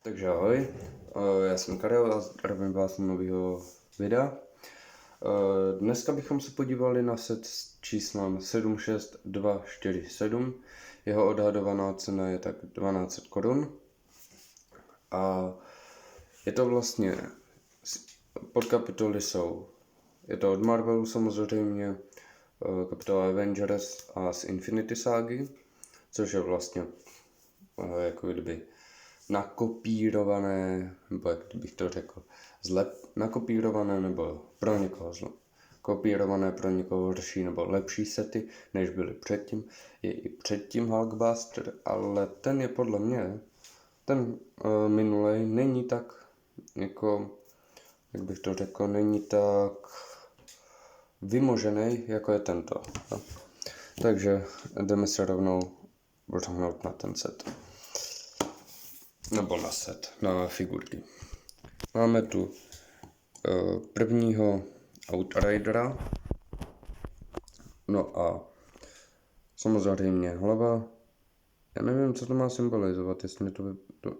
Takže ahoj, já jsem Karel a zdravím vás na nového videa. Dneska bychom se podívali na set s číslem 76247. Jeho odhadovaná cena je tak 1200 korun. A je to vlastně, podkapitoly jsou, je to od Marvelu samozřejmě, kapitola Avengers a z Infinity Ságy, což je vlastně jako kdyby nakopírované, nebo jak bych to řekl, nakopírované nebo pro někoho kopírované, pro někoho horší nebo lepší sety, než byly předtím. Je i předtím Hulkbuster, ale ten je podle mě, ten minulej není tak, jako, jak bych to řekl, není tak vymožený, jako je tento. No. Takže jdeme se rovnou vrhnout na ten set. Nebo na set, na figurky. Máme tu prvního Outridera. No a samozřejmě hlava. Já nevím, co to má symbolizovat, jestli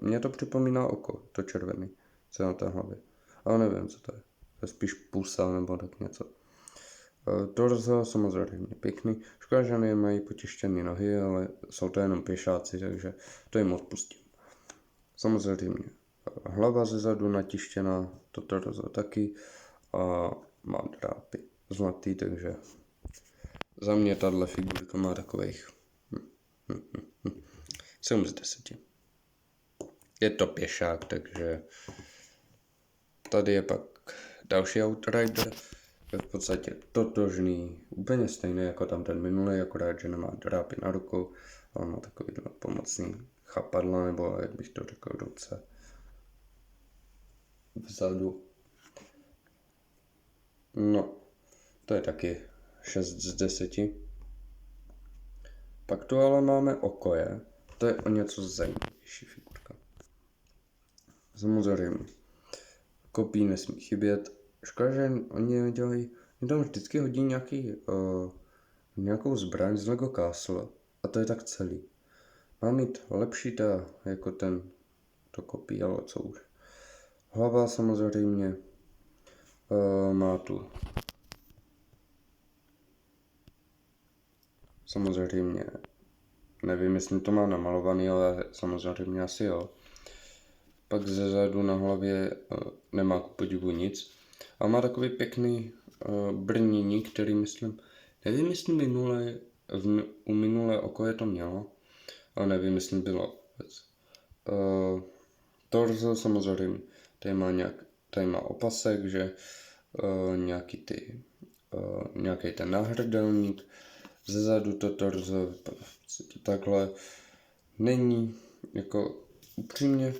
mě to připomíná oko, to červený, co je na té hlavě. Ale nevím, co to je. To je spíš pusa nebo tak něco. Torzo samozřejmě pěkný. Škoda, že nemají potištěné nohy, ale jsou to jenom pěšáci, takže to jim odpustím. Samozřejmě hlava zezadu natištěná, to torzo taky a má drápy zlatý, takže za mě tahle figurka má takových 7 z 10. Je to pěšák, takže tady je pak další Outrider, je v podstatě totožný, úplně stejný jako tam ten minulý, akorát, že nemá drápy na rukou, ale má takovýhle pomocný chapadla, nebo jak bych to řekl, ruce vzadu. No, to je taky 6 z 10. Pak tu ale máme Okoje, to je o něco zajímavější figurka. Samozřejmě, kopí nesmí chybět. Škoda, že oni dělají, oni tam vždycky hodí nějakou zbraň z Lego Castle a to je tak celý. Má mít lepší jako to kopí, ale co už. Hlava samozřejmě má tu samozřejmě, nevím, jestli to má namalovaný, ale samozřejmě asi jo. Pak zezadu na hlavě nemá ku podivu nic. A má takový pěkný brnění, který myslím, nevím, jestli u minulé oko je to mělo, ale nevím, jestli bylo vůbec. Torzo samozřejmě, tady má opasek, že nějaký ten náhrdelník, zezadu to torzo takhle není, jako upřímně,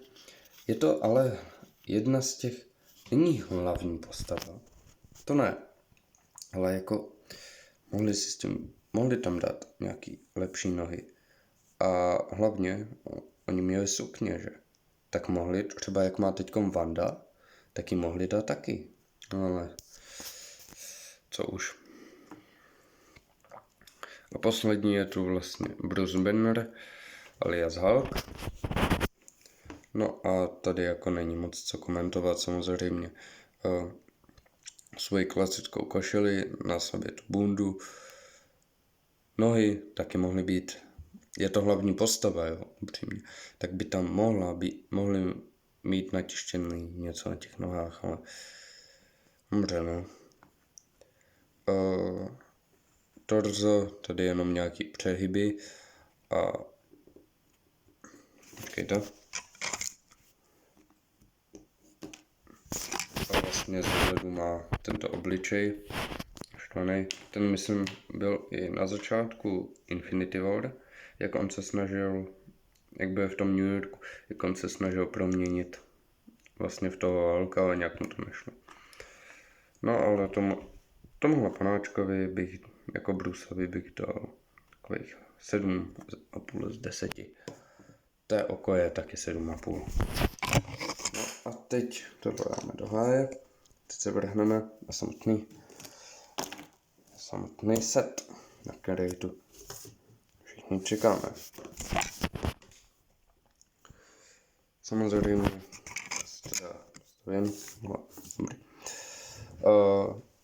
je to ale jedna z těch, není hlavní postava, to ne, ale jako mohli tam dát nějaký lepší nohy a hlavně oni měli sukně, že? Tak mohli, třeba jak má teďkom Wanda, tak ji mohli dát taky, ale co už. A poslední je tu vlastně Bruce Banner alias Hulk. No a tady jako není moc co komentovat, samozřejmě svoji klasickou košili, na sobě tu bundu, nohy taky mohly být, je to hlavní postava, jo, upřímně, tak by tam mohli mít natištěný něco na těch nohách, ale dobře, no. Torzo, tady jenom nějaký přehyby a počkejte. A vlastně zezadu má tento obličej štvanej. Ten myslím byl i na začátku Infinity War, jak on se snažil, jak byl v tom New Yorku, jak on se snažil proměnit vlastně v toho Hulka, ale nějak mu to nešlo. No ale tomuhle panáčkovi bych, jako Bruceovi bych dal takových 7,5 z 10. To oko je taky 7,5. No a teď to dáme do háje. Teď se vrhneme na samotný set, na který tu všichni čekáme. samozřejmě, teda, vím, no, dobrý.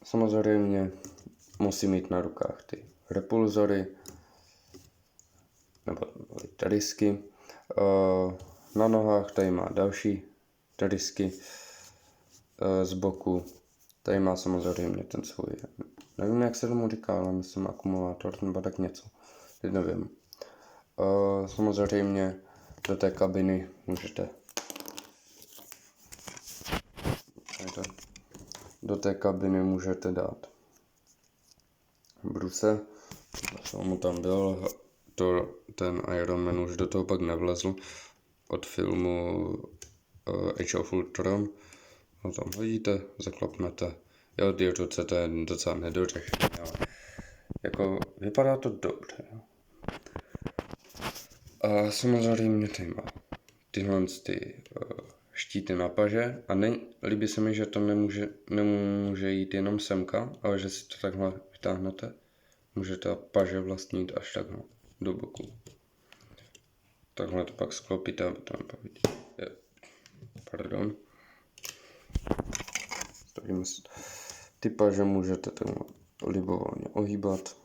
Samozřejmě musí mít na rukách ty repulzory, nebo trysky. Na nohách tady má další trysky z boku. Tady má samozřejmě ten svůj, nevím jak se tomu říká, ale myslím akumulátor nebo tak něco, teď nevím. Samozřejmě do té kabiny můžete dát bruse, co mu tam byl, ten Iron Man už do toho pak nevlezl od filmu Age of Ultron. No tam hodíte, zaklapnete. Jo, ty ruce, to je docela nedořešené, ale jako vypadá to dobře. Jo. A samozřejmě tady má tyhle štíty na paže a líbí se mi, že to nemůže jít jenom semka, ale že si to takhle vytáhnete. Může ta paže vlastně jít až takhle do boku. Takhle to pak sklopíte, aby to nepovidí. Pardon. Ty paže můžete takhle libovolně ohýbat.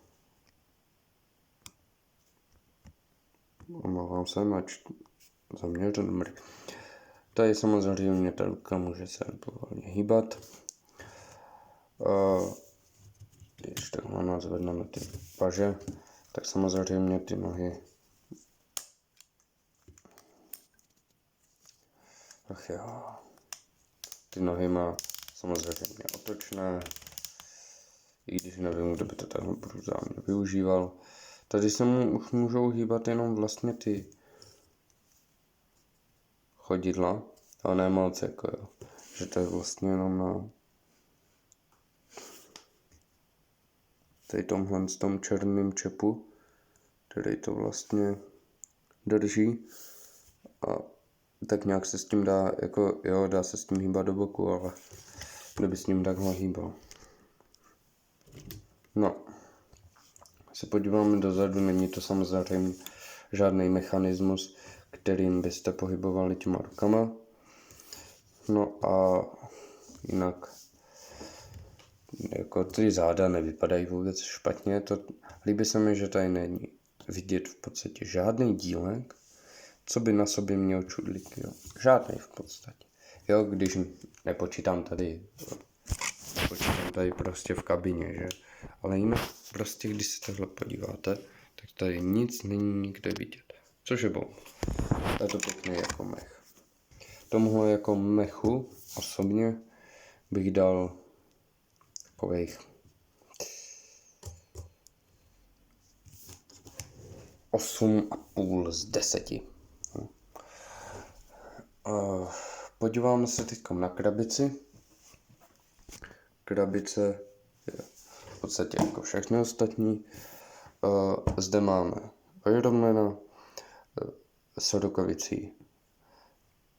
Omlouvám se, máč zaměřen dobrý. Tady samozřejmě ta ruka může se libovolně hýbat. Když takhle nazvedneme ty paže, tak samozřejmě ty nohy. Ach jo. Ty nohy má samozřejmě otočné, i když nevím, kdo by to takhle brutálně využíval. Tady se mu už můžou hýbat jenom vlastně ty chodidla, ale ne moc jako jo. Že to je vlastně jenom na tady tomhle s tom černým čepu, který to vlastně drží a tak nějak se s tím dá, jako jo, dá se s tím hýbat do boku, ale kdyby s ním takhle hýbal. No, se podíváme dozadu, není to samozřejmě žádný mechanismus, kterým byste pohybovali těma rukama. No a jinak jako ty záda nevypadají vůbec špatně, líbí se mi, že tady není vidět v podstatě žádný dílek, co by na sobě měl čudlík, jo. Žádný v podstatě. Jo, když nepočítám tady prostě v kabině, že. Ale jinak prostě, když se takhle podíváte, tak tady nic není nikde vidět. Což je bon. Je to pěkný jako mech. Tomuhle jako mechu osobně bych dal takových 8,5 z 10. Podíváme se teď na krabici. Krabice je v podstatě jako všechny ostatní. Zde máme Ironmana s rukavicí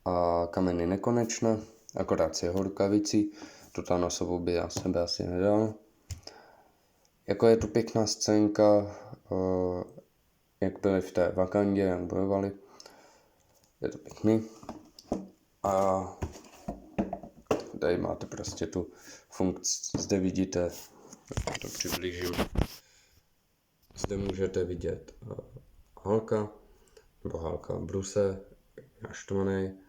a kameny nekonečné, akorát s jeho rukavicí. Tu Thanosovou by já sebe asi nedal. Jako je tu pěkná scénka, jak byli v té Wakandě, jak bojovali. Je to pěkný. A tady máte prostě tu funkci, zde vidíte, to přiblížím, zde můžete vidět Hulka, nebo Hulka Bruce, naštvaný.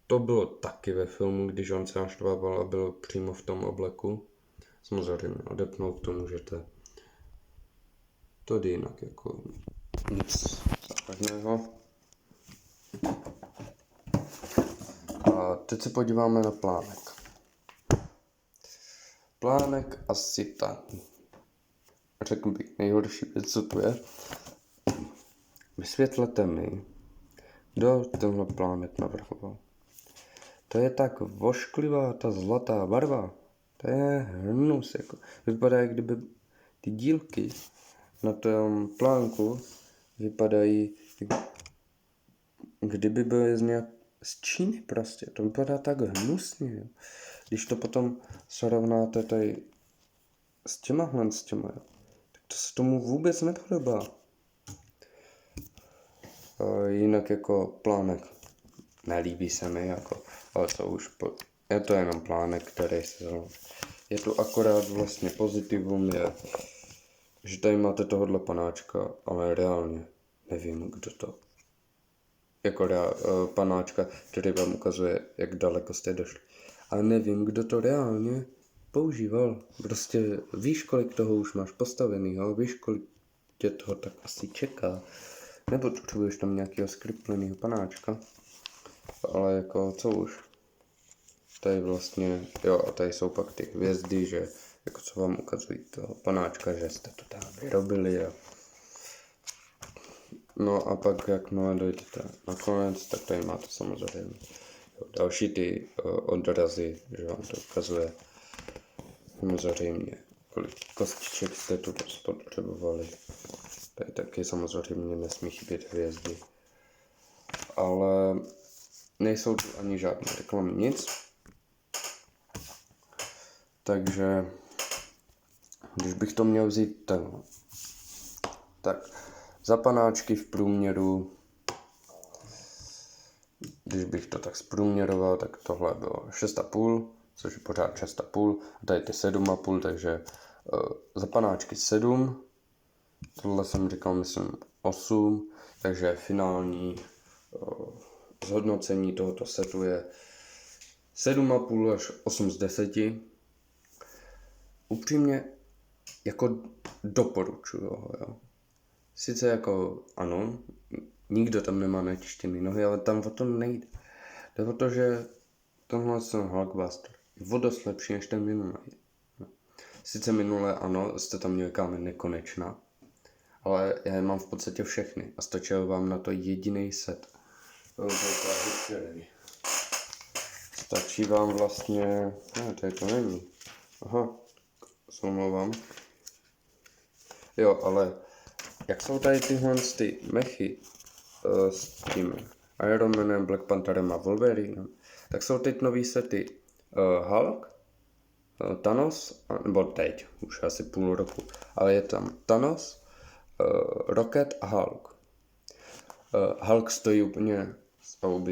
To bylo taky ve filmu, když on se naštval a byl přímo v tom obleku. Samozřejmě odepnout to můžete. To jde jinak jako nic závažného. A teď se podíváme na plánek. Plánek asi tak. Řekl bych nejhorší věc, co tu je. Vysvětlete mi, kdo tenhle plánek navrhoval. To je tak vošklivá ta zlatá barva. To je hnus. Jako. Vypadá, jak kdyby ty dílky na tom plánku vypadají, kdyby byly z Číny prostě. To vypadá tak hnusně. Jo. Když to potom srovnáte tady s těma, jo, tak to se tomu vůbec nepodobá. Jinak jako plánek nelíbí se mi, jako, ale to už, je to jenom plánek, který se je to akorát vlastně pozitivum je, že tady máte tohohle panáčka, ale reálně nevím, kdo to. Jako panáčka, který vám ukazuje, jak daleko jste došli. Ale nevím, kdo to reálně používal. Prostě víš, kolik toho už máš postavenýho, víš, kolik tě toho tak asi čeká. Nepotřebuješ tam nějakého skriplenýho panáčka. Ale jako, co už. Tady vlastně, jo, a tady jsou pak ty hvězdy, že jako co vám ukazují toho panáčka, že jste to tam vyrobili a no a pak jakmile dojdete nakonec, tak tady máte samozřejmě další ty odrazy, že vám to ukazuje samozřejmě, kolik kostiček jste tu spotřebovali. Tady taky samozřejmě nesmí chybět hvězdy. Ale nejsou tu ani žádné reklamy, nic. Takže když bych to měl vzít tak za panáčky v průměru, když bych to tak zprůměroval, tak tohle bylo 6,5, což je pořád 6,5, a tady ty 7,5, takže za panáčky 7, tohle jsem říkal, myslím 8, takže finální zhodnocení tohoto setu je 7,5 až 8 z 10. Upřímně jako doporučuju ho, jo. Sice jako ano, nikdo tam nemá nečištěný nohy, ale tam o to nejde. Jde o to, že tenhle Hulkbuster je o dost lepší než ten minulý. Sice minulé ano, jste tam měli kámen nekonečna, ale já je mám v podstatě všechny a stačil vám na to jediný set. Stačí vám vlastně, ne, tady to není. Aha, se omlouvám. Jo, ale jak jsou tady tyhle ty mechy s tím Iron Manem, Black Pantherem a Wolverinem, tak jsou teď nový sety Hulk, Thanos, nebo teď, už asi půl roku, ale je tam Thanos, Rocket a Hulk. Hulk stojí úplně,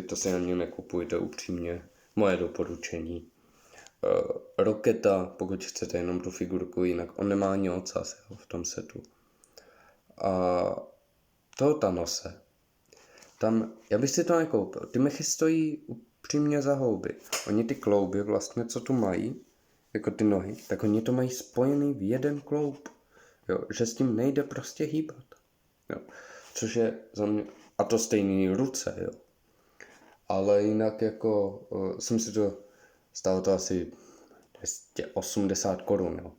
to si ani nekupujte upřímně, moje doporučení. Rocketa, pokud chcete jenom tu figurku, jinak on nemá ani ocas v tom setu. A toho Thanose, tam, já bych si to nekoupil, ty mechy stojí upřímně za houby. Oni ty klouby vlastně, co tu mají, jako ty nohy, tak oni to mají spojený v jeden kloub, jo, že s tím nejde prostě hýbat, jo, což je za mě, a to stejný ruce, jo, ale jinak jako, jsem si to, stálo to asi 280 korun, jo,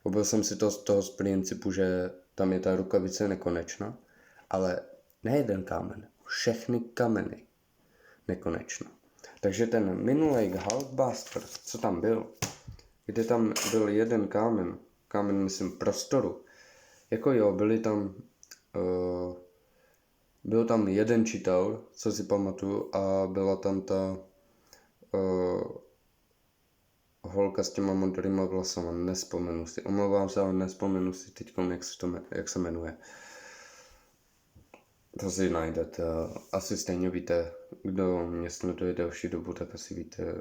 koupil jsem si to z principu, že tam je ta rukavice nekonečná, ale ne jeden kámen, všechny kameny nekonečno. Takže ten minulý Hulkbuster, co tam byl, kde tam byl jeden kámen myslím prostoru, jako jo, byl tam jeden čitel, co si pamatuju, a byla tam ta holka s těma modrýma vlasama, nespomenu si, omlouvám se, ale nespomenu si teď, jak se jmenuje. To si najdete. Asi stejně víte, kdo mě sleduje delší dobu, tak asi víte,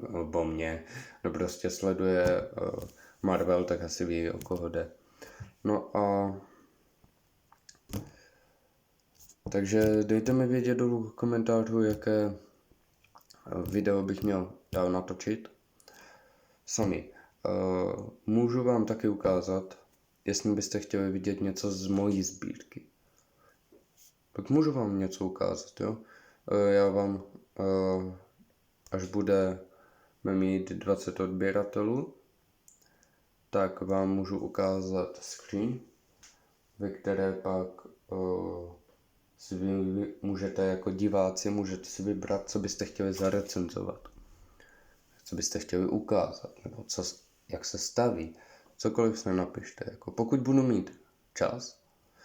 nebo mě, kdo prostě sleduje Marvel, tak asi ví, o koho jde. No a takže dejte mi vědět dolů komentářů, jaké video bych měl dál natočit. Sami. Můžu vám taky ukázat, jestli byste chtěli vidět něco z mojí sbírky. Tak můžu vám něco ukázat, jo? Já vám, až budeme mít 20 odběratelů, tak vám můžu ukázat screen, ve které pak si vy můžete jako diváci, můžete si vybrat, co byste chtěli zarecenzovat, co byste chtěli ukázat, nebo jak se staví, cokoliv se napište. Jako pokud budu mít čas,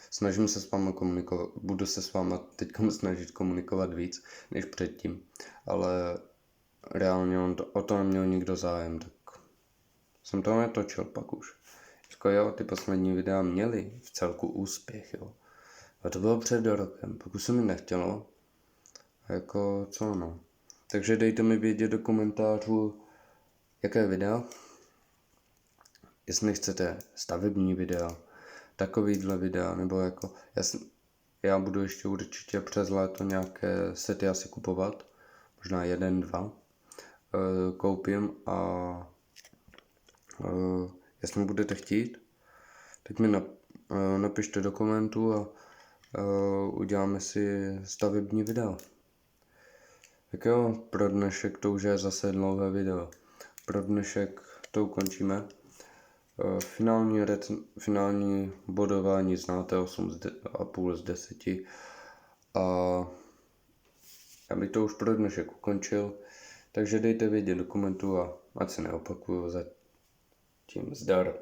snažím se s váma komunikovat, budu se s váma teď snažit komunikovat víc než předtím, ale reálně o to neměl nikdo zájem, tak jsem to netočil pak už. Jako jo, ty poslední videa měly v celku úspěch, jo. A to bylo před rokem, pokud se mi nechtělo Jako co no. Takže dejte mi vědět do komentářů, jaké videa. Jestli chcete stavební videa, takovýhle videa, nebo jako já budu ještě určitě přes léto nějaké sety asi kupovat, možná 1, 2 koupím a jestli budete chtít, tak mi napište do komentu a uděláme si stavební video. Tak jo, pro dnešek to už je zase dlouhé video. Pro dnešek to ukončíme. Finální bodování znáte 8,5 z 10. A já bych to už pro dnešek ukončil. Takže dejte vědět do komentu a ať se neopakuju zatím. Zdar.